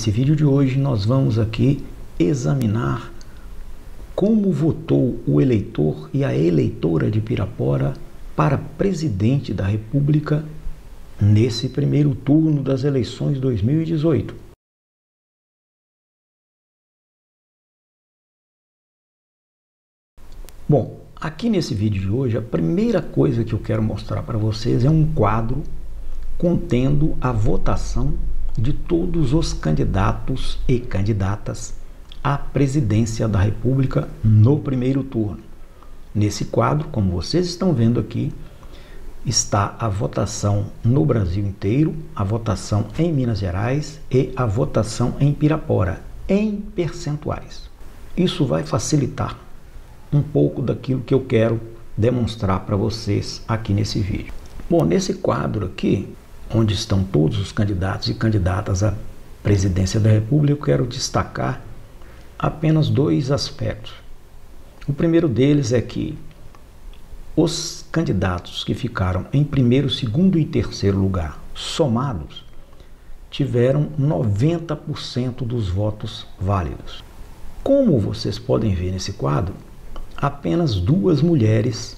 Nesse vídeo de hoje nós vamos aqui examinar como votou o eleitor e a eleitora de Pirapora para presidente da República nesse primeiro turno das eleições 2018. Bom, aqui nesse vídeo de hoje, a primeira coisa que eu quero mostrar para vocês é um quadro contendo a votação de todos os candidatos e candidatas à presidência da República no primeiro turno. Nesse quadro, como vocês estão vendo aqui, está a votação no Brasil inteiro, a votação em Minas Gerais e a votação em Pirapora, em percentuais. Isso vai facilitar um pouco daquilo que eu quero demonstrar para vocês aqui nesse vídeo. Bom, nesse quadro aqui, onde estão todos os candidatos e candidatas à presidência da República, eu quero destacar apenas dois aspectos. O primeiro deles é que os candidatos que ficaram em primeiro, segundo e terceiro lugar, somados, tiveram 90% dos votos válidos. Como vocês podem ver nesse quadro, apenas duas mulheres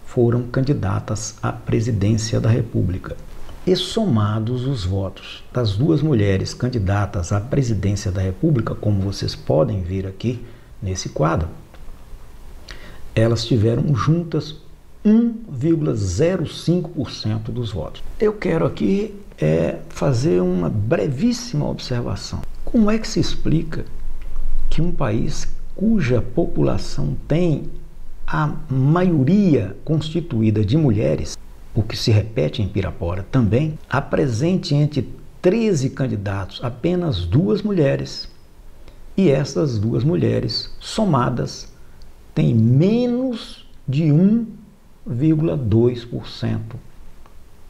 foram candidatas à presidência da República. E somados os votos das duas mulheres candidatas à presidência da República, como vocês podem ver aqui nesse quadro, elas tiveram juntas 1,05% dos votos. Eu quero aqui fazer uma brevíssima observação. Como é que se explica que um país cuja população tem a maioria constituída de mulheres, o que se repete em Pirapora também, apresente entre 13 candidatos apenas duas mulheres, e essas duas mulheres somadas têm menos de 1,2%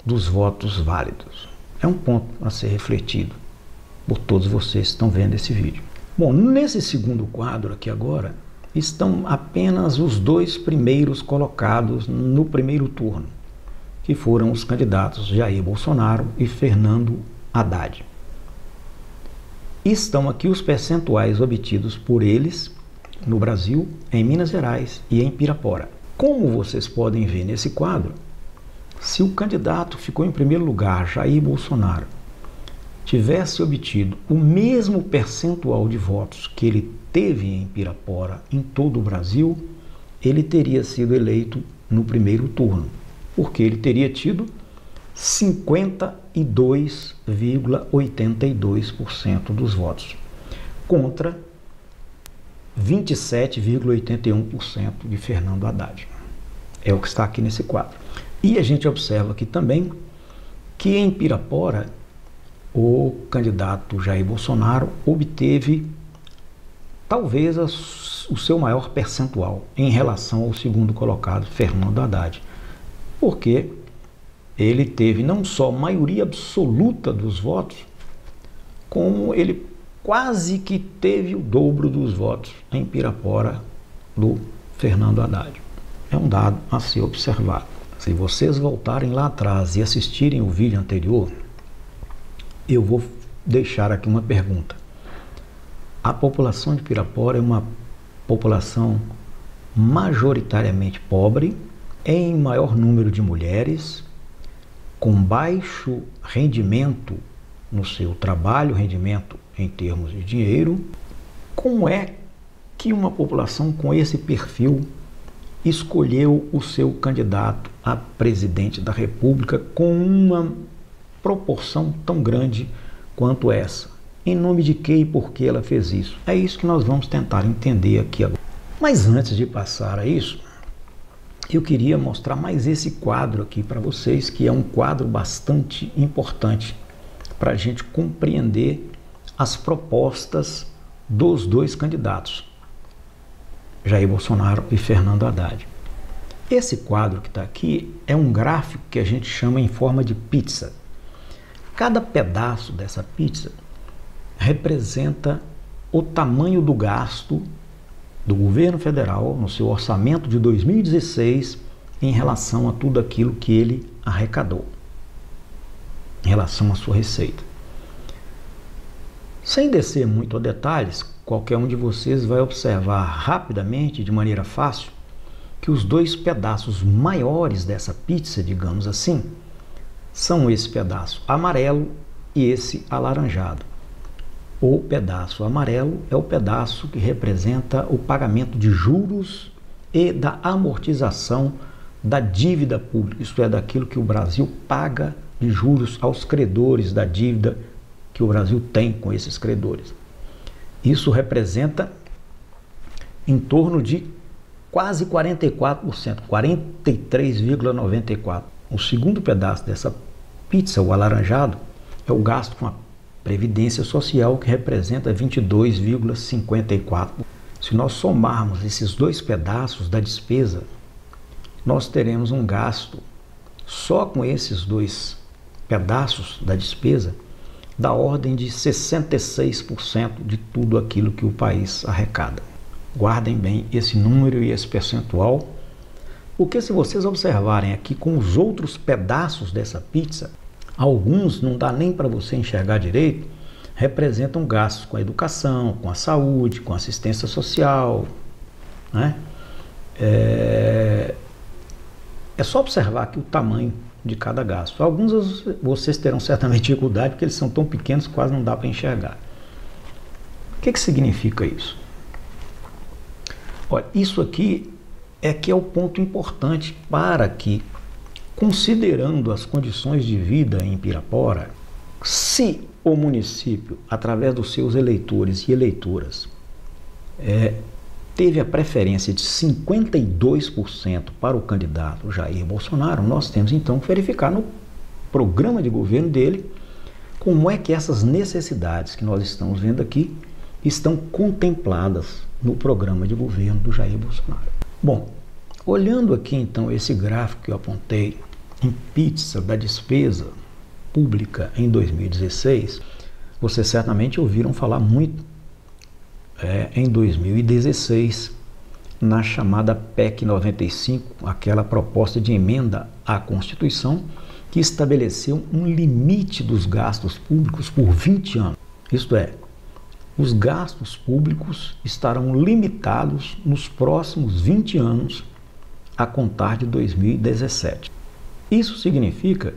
dos votos válidos. É um ponto a ser refletido por todos vocês que estão vendo esse vídeo. Bom, nesse segundo quadro aqui agora, estão apenas os dois primeiros colocados no primeiro turno, que foram os candidatos Jair Bolsonaro e Fernando Haddad. E estão aqui os percentuais obtidos por eles no Brasil, em Minas Gerais e em Pirapora. Como vocês podem ver nesse quadro, se o candidato ficou em primeiro lugar, Jair Bolsonaro, tivesse obtido o mesmo percentual de votos que ele teve em Pirapora em todo o Brasil, ele teria sido eleito no primeiro turno, porque ele teria tido 52,82% dos votos, contra 27,81% de Fernando Haddad. É o que está aqui nesse quadro. E a gente observa aqui também que em Pirapora, o candidato Jair Bolsonaro obteve talvez o seu maior percentual em relação ao segundo colocado, Fernando Haddad, porque ele teve não só maioria absoluta dos votos, como ele quase que teve o dobro dos votos em Pirapora do Fernando Haddad. É um dado a ser observado. Se vocês voltarem lá atrás e assistirem o vídeo anterior, eu vou deixar aqui uma pergunta. A população de Pirapora é uma população majoritariamente pobre, em maior número de mulheres, com baixo rendimento no seu trabalho, rendimento em termos de dinheiro. Como é que uma população com esse perfil escolheu o seu candidato a presidente da República com uma proporção tão grande quanto essa? Em nome de que e por que ela fez isso? É isso que nós vamos tentar entender aqui agora. Mas antes de passar a isso, eu queria mostrar mais esse quadro aqui para vocês, que é um quadro bastante importante para a gente compreender as propostas dos dois candidatos, Jair Bolsonaro e Fernando Haddad. Esse quadro que está aqui é um gráfico que a gente chama em forma de pizza. Cada pedaço dessa pizza representa o tamanho do gasto do governo federal no seu orçamento de 2016 em relação a tudo aquilo que ele arrecadou, em relação à sua receita. Sem descer muito a detalhes, qualquer um de vocês vai observar rapidamente, de maneira fácil, que os dois pedaços maiores dessa pizza, digamos assim, são esse pedaço amarelo e esse alaranjado. O pedaço amarelo é o pedaço que representa o pagamento de juros e da amortização da dívida pública, isto é, daquilo que o Brasil paga de juros aos credores, da dívida que o Brasil tem com esses credores. Isso representa em torno de quase 44%, 43,94%. O segundo pedaço dessa pizza, o alaranjado, é o gasto com a Previdência Social, que representa 22,54%. Se nós somarmos esses dois pedaços da despesa, nós teremos um gasto só com esses dois pedaços da despesa da ordem de 66% de tudo aquilo que o país arrecada. Guardem bem esse número e esse percentual, porque se vocês observarem aqui com os outros pedaços dessa pizza, alguns não dá nem para você enxergar direito, representam gastos com a educação, com a saúde, com a assistência social, né? É só observar aqui o tamanho de cada gasto. Alguns vocês terão certamente dificuldade, porque eles são tão pequenos que quase não dá para enxergar. O que significa isso? Olha, isso aqui é o ponto importante para que, considerando as condições de vida em Pirapora, se o município, através dos seus eleitores e eleitoras, teve a preferência de 52% para o candidato Jair Bolsonaro, nós temos então que verificar no programa de governo dele como é que essas necessidades que nós estamos vendo aqui estão contempladas no programa de governo do Jair Bolsonaro. Bom, olhando aqui então esse gráfico que eu apontei em pizza da despesa pública em 2016, vocês certamente ouviram falar muito em 2016, na chamada PEC 95, aquela proposta de emenda à Constituição que estabeleceu um limite dos gastos públicos por 20 anos. Isto é, os gastos públicos estarão limitados nos próximos 20 anos a contar de 2017. Isso significa,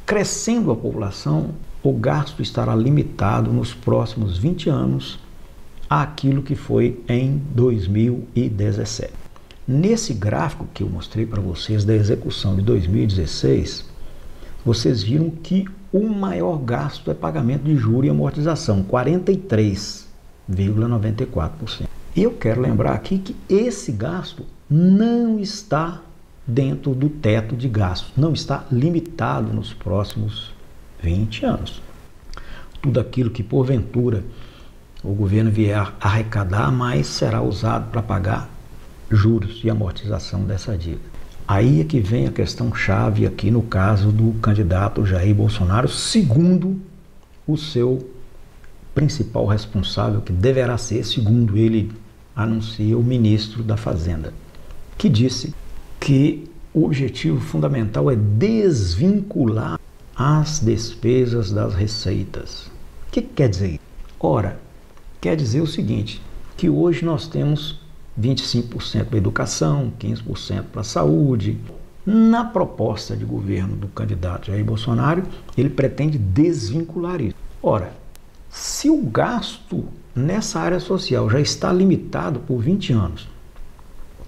crescendo a população, o gasto estará limitado nos próximos 20 anos àquilo que foi em 2017. Nesse gráfico que eu mostrei para vocês da execução de 2016, vocês viram que o maior gasto é pagamento de juros e amortização, 43,94%. E eu quero lembrar aqui que esse gasto não está dentro do teto de gastos, não está limitado nos próximos 20 anos. Tudo aquilo que porventura o governo vier arrecadar, mais será usado para pagar juros e amortização dessa dívida. Aí é que vem a questão chave aqui no caso do candidato Jair Bolsonaro, segundo o seu principal responsável, que deverá ser, segundo ele anuncia, o ministro da Fazenda, que disse que o objetivo fundamental é desvincular as despesas das receitas. O que quer dizer isso? Ora, quer dizer o seguinte, que hoje nós temos 25% para a educação, 15% para a saúde. Na proposta de governo do candidato Jair Bolsonaro, ele pretende desvincular isso. Ora, se o gasto nessa área social já está limitado por 20 anos,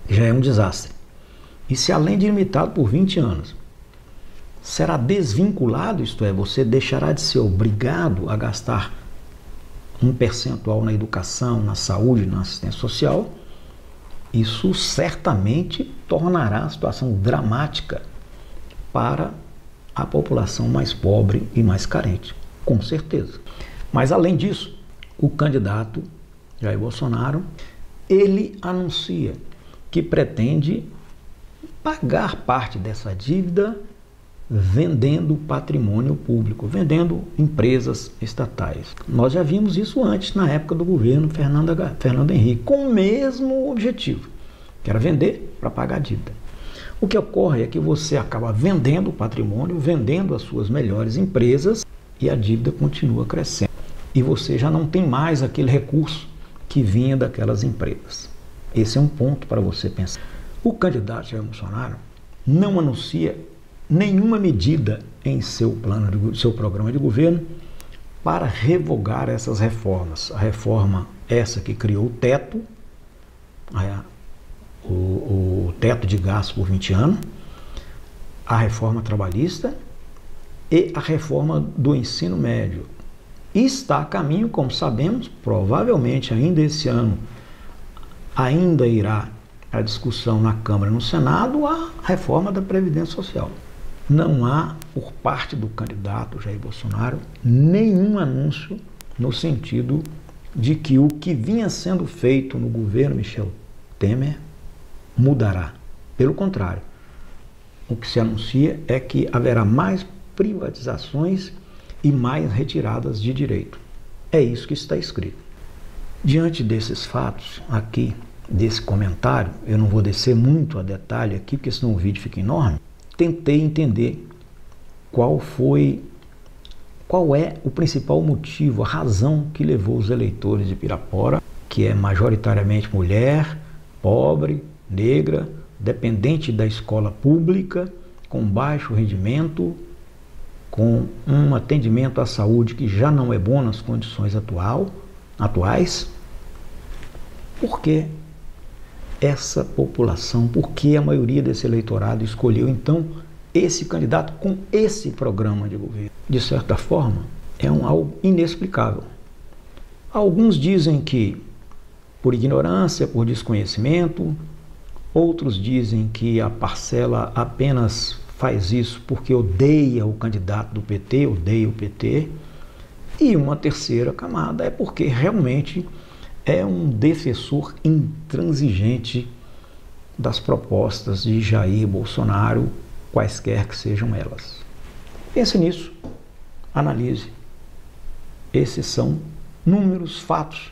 já é um desastre. E se além de limitado por 20 anos, será desvinculado, isto é, você deixará de ser obrigado a gastar um percentual na educação, na saúde, na assistência social, isso certamente tornará a situação dramática para a população mais pobre e mais carente, com certeza. Mas além disso, o candidato Jair Bolsonaro, ele anuncia que pretende pagar parte dessa dívida vendendo patrimônio público, vendendo empresas estatais. Nós já vimos isso antes, na época do governo Fernando Henrique, com o mesmo objetivo, que era vender para pagar a dívida. O que ocorre é que você acaba vendendo o patrimônio, vendendo as suas melhores empresas e a dívida continua crescendo. e você já não tem mais aquele recurso que vinha daquelas empresas. Esse é um ponto para você pensar. O candidato Jair Bolsonaro não anuncia nenhuma medida em seu programa de governo para revogar essas reformas. A reforma essa que criou o teto, o teto de gastos por 20 anos, a reforma trabalhista e a reforma do ensino médio. E está a caminho, como sabemos, provavelmente ainda esse ano, ainda irá a discussão na Câmara e no Senado, a reforma da Previdência Social. Não há, por parte do candidato Jair Bolsonaro, nenhum anúncio no sentido de que o que vinha sendo feito no governo Michel Temer mudará. Pelo contrário, o que se anuncia é que haverá mais privatizações e mais retiradas de direito. É isso que está escrito. Diante desses fatos aqui, desse comentário, eu não vou descer muito a detalhe aqui, porque senão o vídeo fica enorme. Tentei entender qual é o principal motivo, a razão que levou os eleitores de Pirapora, que é majoritariamente mulher, pobre, negra, dependente da escola pública, com baixo rendimento, com um atendimento à saúde que já não é bom nas condições atuais. Por que essa população, por que a maioria desse eleitorado escolheu então esse candidato com esse programa de governo? De certa forma, é algo inexplicável. Alguns dizem que por ignorância, por desconhecimento, outros dizem que a parcela apenas faz isso porque odeia o candidato do PT, odeia o PT, e uma terceira camada é porque realmente é um defensor intransigente das propostas de Jair Bolsonaro, quaisquer que sejam elas. Pense nisso, analise. Esses são números, fatos